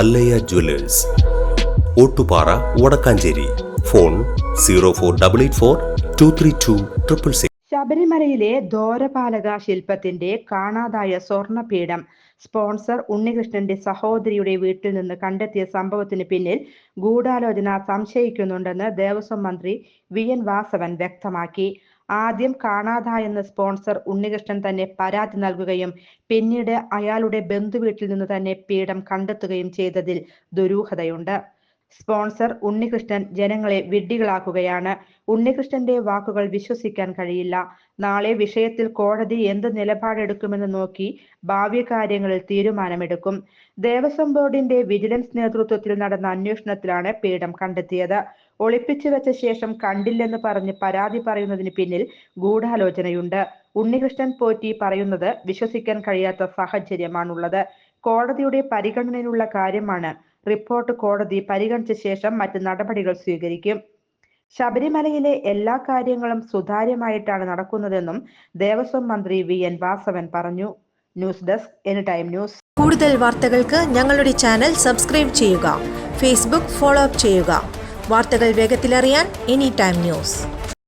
Mallayya Jewellers, Ottupara, Vadakkanchery. Phone 04884 232 666. ശബരിമലയിലെ ദ്വാരപാലക ശില്പത്തിന്റെ കാണാതായ സ്വർണ്ണപീഠം sponsor ഉണ്ണികൃഷ്ണന്റെ സഹോദരിയുടെ വീട്ടിൽ നിന്ന് കണ്ടെത്തിയ സംഭവത്തിന് പിന്നിൽ ഗൂഢാലോചന സംശയിക്കുന്നുണ്ടെന്ന് ദേവസ്വം മന്ത്രി VN വാസവൻ വ്യക്തമാക്കി. ആദ്യം കാണാതായെന്ന് സ്പോൺസർ ഉണ്ണികൃഷ്ണൻ തന്നെ പരാതി നൽകുകയും പിന്നീട് അയാളുടെ ബന്ധുവീട്ടിൽ നിന്ന് തന്നെ പീഠം കണ്ടെത്തുകയും ചെയ്തതിൽ ദുരൂഹതയുണ്ട്. സ്പോൺസർ ഉണ്ണികൃഷ്ണൻ ജനങ്ങളെ വിഡ്ഢികളാക്കുകയാണ്. ഉണ്ണികൃഷ്ണന്റെ വാക്കുകൾ വിശ്വസിക്കാൻ കഴിയില്ല. നാളെ വിഷയത്തിൽ കോടതി എന്ത് നിലപാടെടുക്കുമെന്ന് നോക്കി ഭാവി കാര്യങ്ങളിൽ തീരുമാനമെടുക്കും. ദേവസ്വം ബോർഡിന്റെ വിജിലൻസ് നേതൃത്വത്തിൽ നടന്ന അന്വേഷണത്തിലാണ് പീഠം കണ്ടെത്തിയത്. ഒളിപ്പിച്ചു വെച്ച ശേഷം കണ്ടില്ലെന്ന് പറഞ്ഞ് പരാതി പറയുന്നതിന് പിന്നിൽ ഗൂഢാലോചനയുണ്ട്. ഉണ്ണികൃഷ്ണൻ പോറ്റി പറയുന്നത് വിശ്വസിക്കാൻ കഴിയാത്ത സാഹചര്യമാണുള്ളത്. കോടതിയുടെ പരിഗണനയിലുള്ള കാര്യമാണ്. റിപ്പോർട്ട് കോടതി പരിഗണിച്ച ശേഷം മറ്റ് നടപടികൾ സ്വീകരിക്കും. ശബരിമലയിലെ എല്ലാ കാര്യങ്ങളും സുതാര്യമായിട്ടാണ് നടക്കുന്നതെന്നും ദേവസ്വം മന്ത്രി VN വാസവൻ പറഞ്ഞു. News desk anytime news. കൂടുതൽ വാർത്തകൾക്ക് ഞങ്ങളുടെ ചാനൽ സബ്സ്ക്രൈബ് ചെയ്യുക. ഫേസ്ബുക്ക് ഫോളോ അപ്പ് ചെയ്യുക. വാർത്തകൾ വേഗത്തിലറിയാൻ എനിടൈം ന്യൂസ്.